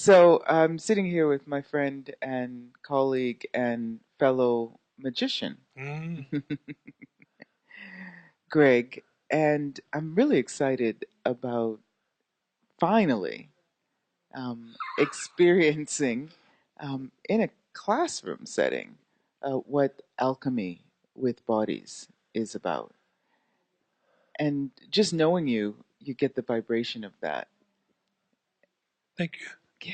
So I'm sitting here with my friend and colleague and fellow magician, Mm, Greg, and I'm really excited about finally experiencing in a classroom setting what alchemy with bodies is about. And just knowing you, you get the vibration of that. thank you. Yeah.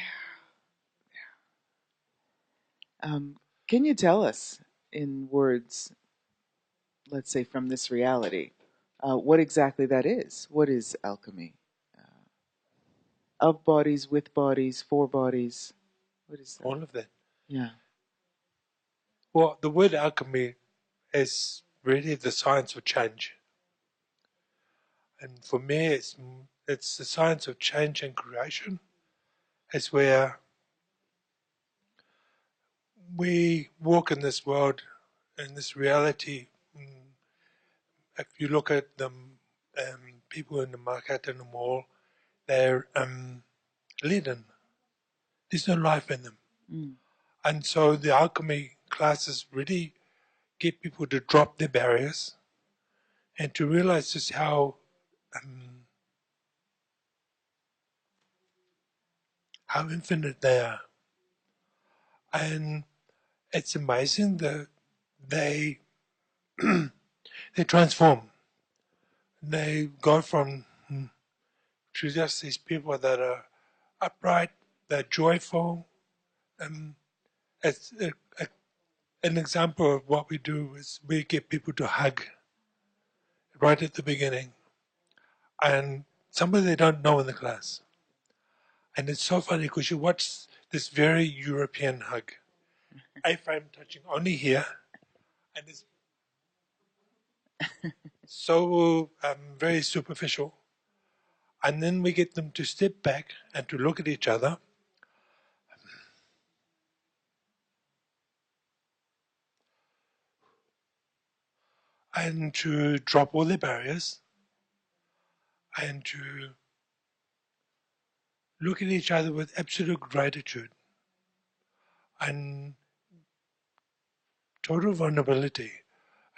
Can you tell us in words, let's say from this reality, what exactly that is? What is alchemy? Uh, of bodies, with bodies, for bodies. What is that? All of that. Yeah. Well, the word alchemy is really the science of change, and for me, it's the science of change and creation. It's where we walk in this world, in this reality. If you look at them, people in the market in the mall, they're leaden. There's no life in them, Mm. and so the alchemy classes really get people to drop their barriers and to realize just um, how infinite they are. And it's amazing that they they transform. They go from to just these people that are upright, they're joyful. Um, it's an example of what we do is we get people to hug right at the beginning, and somebody they don't know in the class. And it's so funny because you watch this very European hug, A-frame touching only here, and it's so very superficial. And then we get them to step back and to look at each other and to drop all their barriers and to look at each other with absolute gratitude and total vulnerability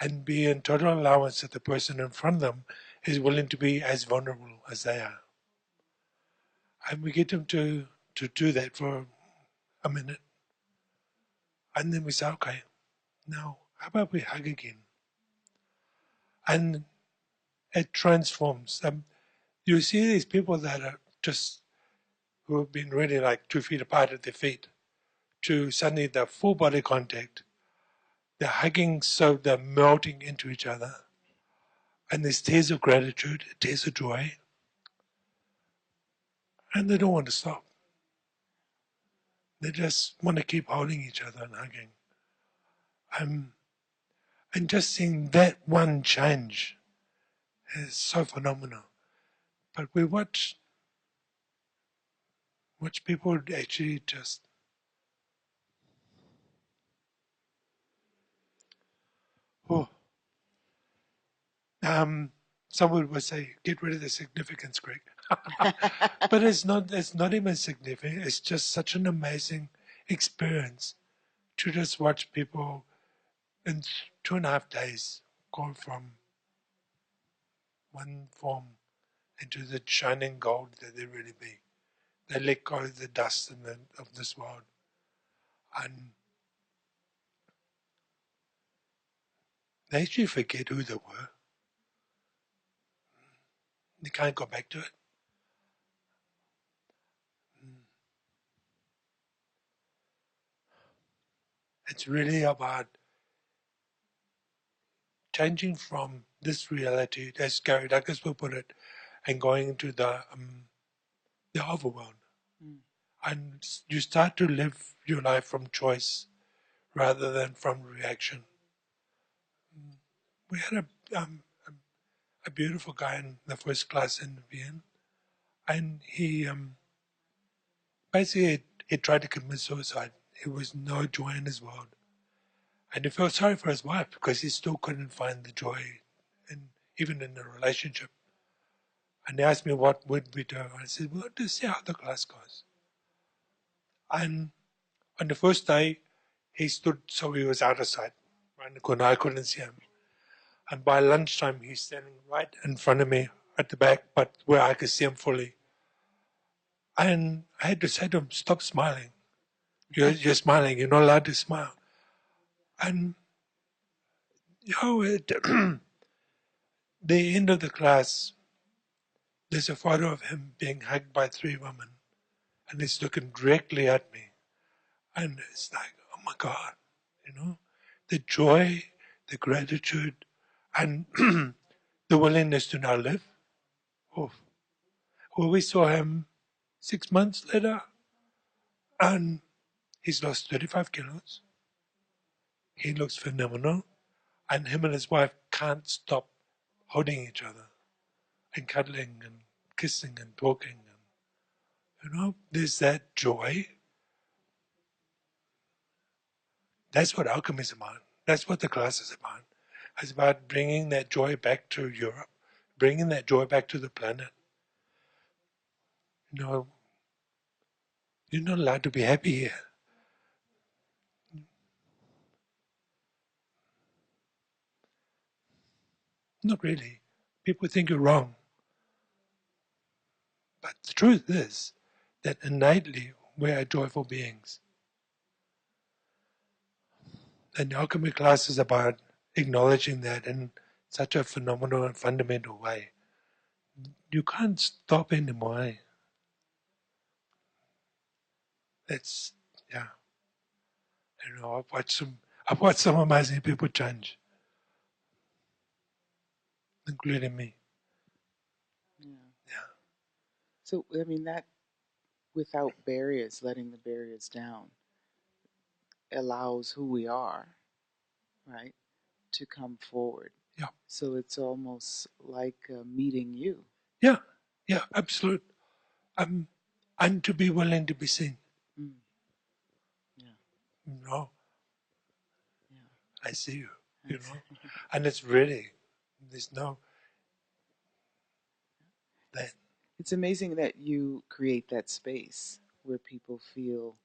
and be in total allowance that the person in front of them is willing to be as vulnerable as they are. And we get them to do that for a minute. And then we say, okay, now how about we hug again? And it transforms. You see these people that are just who have been really like 2 feet apart at their feet to suddenly the full body contact. They're hugging, so they're melting into each other. And there's tears of gratitude, tears of joy, and they don't want to stop. They just want to keep holding each other and hugging. Um, and just seeing that one change is so phenomenal. But we watch people actually just, oh, um, someone would say, get rid of the significance, Greg. But it's not even significant. It's just such an amazing experience to just watch people in 2.5 days go from one form into the shining gold that they really be. They let go of the dust of this world, and they actually forget who they were. They can't go back to it. It's really about changing from this reality, as Gary Douglas would put it, and going into the overworld. Mm. And you start to live your life from choice rather than from reaction. We had a beautiful guy in the first class in Vienna, and he basically he tried to commit suicide. There was no joy in his world, and he felt sorry for his wife because he still couldn't find the joy, in even in the relationship. And he asked me what would we do. I said, "Well, just see how the class goes." And on the first day, he stood so he was out of sight, right in the corner. I couldn't see him. And by lunchtime, he's standing right in front of me at the back, but where I could see him fully. And I had to say to him, "Stop smiling. You're smiling. You're not allowed to smile." And at the end of the class, there's a photo of him being hugged by 3 women, and he's looking directly at me. And it's like, oh my God, the joy, the gratitude, and the willingness to now live. Oh, well, we saw him 6 months later, and he's lost 35 kilos. He looks phenomenal, and him and his wife can't stop holding each other and cuddling and kissing and talking. And, there's that joy. That's what alchemy is about. That's what the class is about. It's about bringing that joy back to Europe, bringing that joy back to the planet. You know, you're not allowed to be happy here. Not really. People think you're wrong. But the truth is that innately we are joyful beings. And the alchemy class is about acknowledging that in such a phenomenal and fundamental way. You can't stop anymore. It's yeah. I've watched some amazing people change, including me. Yeah. Yeah. So, I mean, that without barriers, letting the barriers down, allows who we are, right, to come forward. Yeah. So it's almost like meeting you. Yeah. Yeah. Absolute. And to be willing to be seen. Mm. Yeah. You Yeah. I see you. That's, And it's really there's no that. it's amazing that you create that space where people feel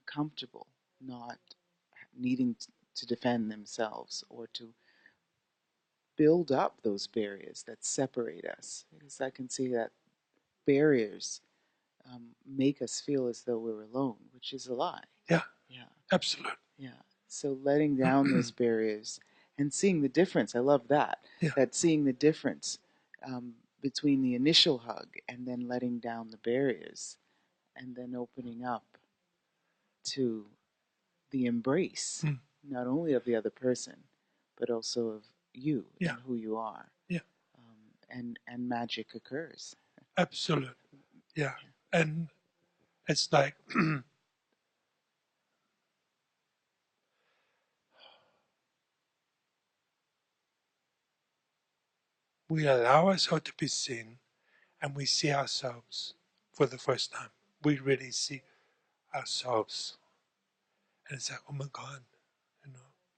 comfortable, not needing to defend themselves or to build up those barriers that separate us. Because I can see that barriers make us feel as though we're alone, which is a lie. Yeah. Yeah. Absolute. Yeah. So letting down those barriers and seeing the difference. I love that. Yeah. That seeing the difference between the initial hug and then letting down the barriers and then opening up to the embrace, not only of the other person, but also of you Yeah. and who you are. Yeah. And magic occurs. Absolute. Yeah. And it's like we allow ourselves to be seen and we see ourselves for the first time. We really see ourselves. And it's like, oh my God,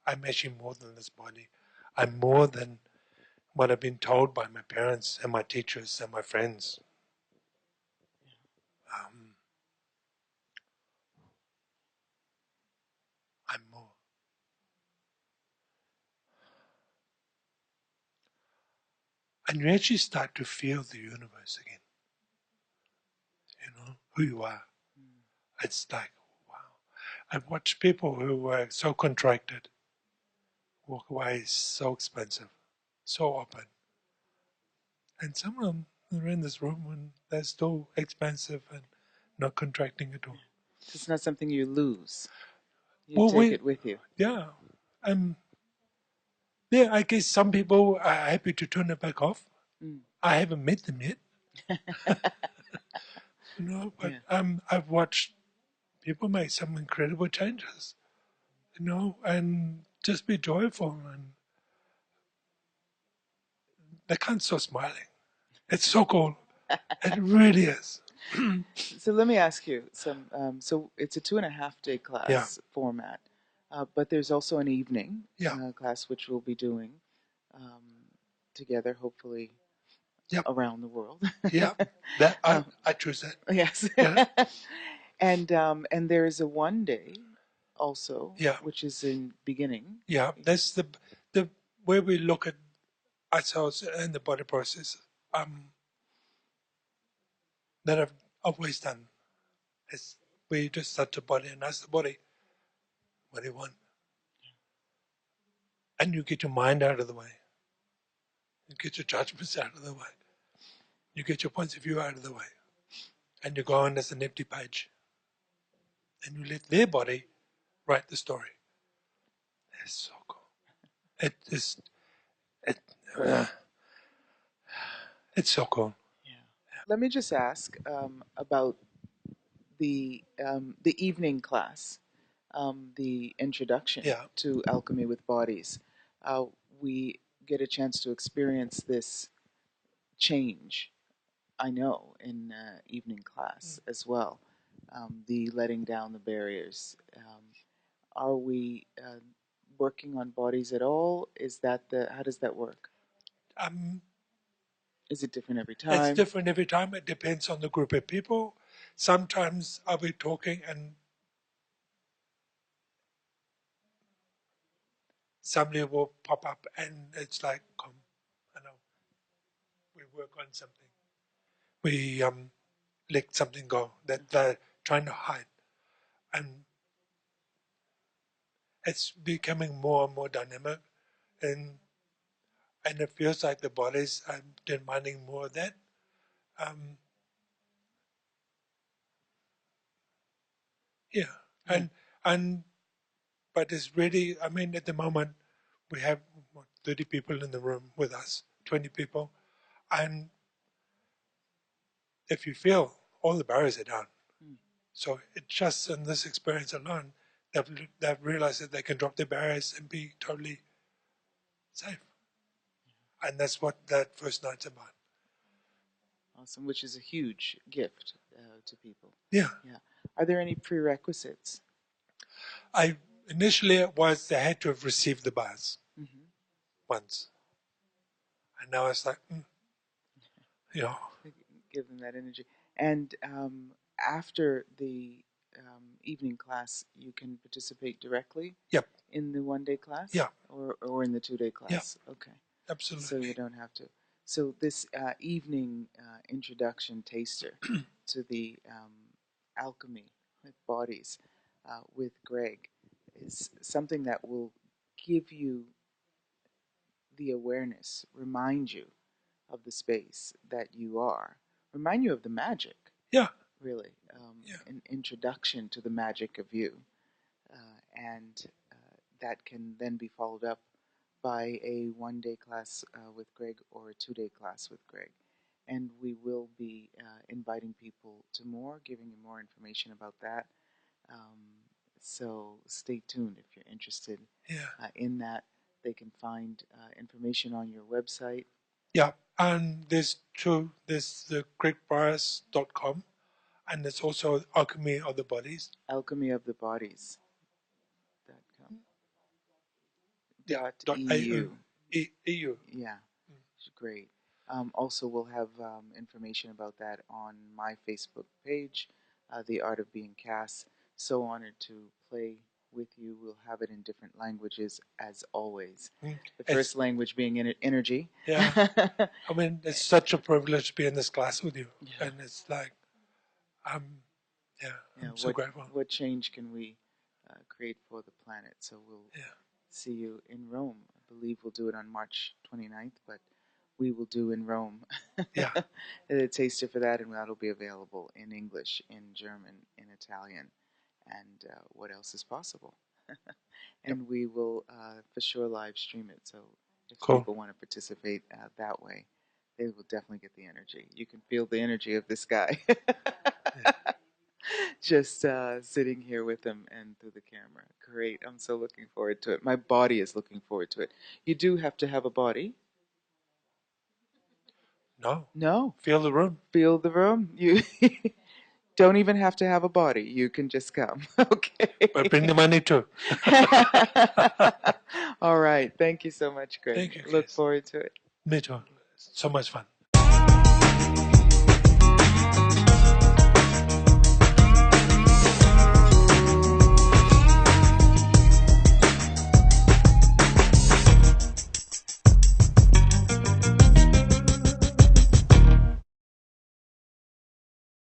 I'm actually more than this body. I'm more than what I've been told by my parents and my teachers and my friends. Um, I'm more. And you actually start to feel the universe again. Who you are. Mm. It's like, wow. I've watched people who were so contracted walk away so expensive, so open. And some of them are in this room and they're still expensive and not contracting at all. It's not something you lose. You Well, take it with you. yeah. Um, yeah, I guess some people are happy to turn it back off. Mm. I haven't met them yet. But Yeah. I've watched people make some incredible changes, and just be joyful, and they can't stop smiling. It's so cool. It really is. So let me ask you some. So it's a 2.5 day Yeah, class format, but there's also an evening yeah, class which we'll be doing um, together, hopefully yeah, around the world. yeah. That Um, I choose that. yes. Yeah, And there is a 1 day also, Yeah, which is in beginning. yeah. That's the way we look at ourselves and the body process. That I've always done is we just touch the body and ask the body, what do you want? And you get your mind out of the way. You get your judgments out of the way. You get your points of view out of the way. And you go on as an empty page. And you let their body write the story. It's so cool. It is, it, uh, it's so cool. Yeah. Let me just ask about the evening class, the introduction Yeah. to alchemy with bodies. Uh, we get a chance to experience this change. I know in evening class as well. The letting down the barriers. Are we working on bodies at all? Is that the how does that work? Um, Is it different every it's time? different every time. It depends on the group of people. Sometimes I'll be talking and somebody will pop up and it's like, come, I know, we work on something. We let something go that they're trying to hide. And it's becoming more and more dynamic. And and it feels like the body's demanding more of that. Um, yeah, Yeah. and but it's really, I mean, at the moment we have 30 people in the room with us, 20 people, and if you feel all the barriers are down, Mm. so it just in this experience alone, they've realized that they can drop their barriers and be totally safe, and that's what that first night's about. Awesome, which is a huge gift to people. Yeah, Yeah. Are there any prerequisites? I initially it was they had to have received the bars Mm-hmm. once, and now it's like, you know, Give them that energy. And after the evening class, you can participate directly yep, in the 1 day class yeah, or in the 2 day yeah, class. Okay. So you absolutely, don't have to. So this evening introduction taster to the alchemy with bodies with Greg is something that will give you the awareness, remind you of the space that you are, remind you of the magic, yeah, really, yeah, an introduction to the magic of you. And that can then be followed up by a 1 day class with Greg or a 2 day class with Greg. And we will be inviting people to more, giving you more information about that. Um, so stay tuned if you're interested yeah, in that. They can find information on your website. yeah. And there's two. There's the greatbias.com, and there's also Alchemy of the Bodies. Alchemyofthebodies.com. Yeah, .eu. EU. Yeah, great. Also, we'll have information about that on my Facebook page, The Art of Being Kass. So honored to play with you. We'll have it in different languages as always. The It's first language being energy. yeah. I mean, it's such a privilege to be in this class with you, Yeah. and it's like, um, yeah, Yeah, I'm so grateful. what change can we create for the planet? So we'll Yeah, see you in Rome. I believe we'll do it on March 29th, but we will do in Rome. yeah, A taster for that, and that'll be available in English, in German, in Italian, and what else is possible. yep, And we will for sure live stream it. So if cool. people want to participate that way, they will definitely get the energy. You can feel the energy of this guy. Yeah. Just sitting here with him and through the camera. Great. I'm so looking forward to it. My body is looking forward to it. You do have to have a body. No, No. feel the room, Feel the room. You don't even have to have a body. You can just come. Okay. but bring the money too. All right. Thank you so much, Greg. Thank you, Look Kass. forward to it. Me too. So much fun.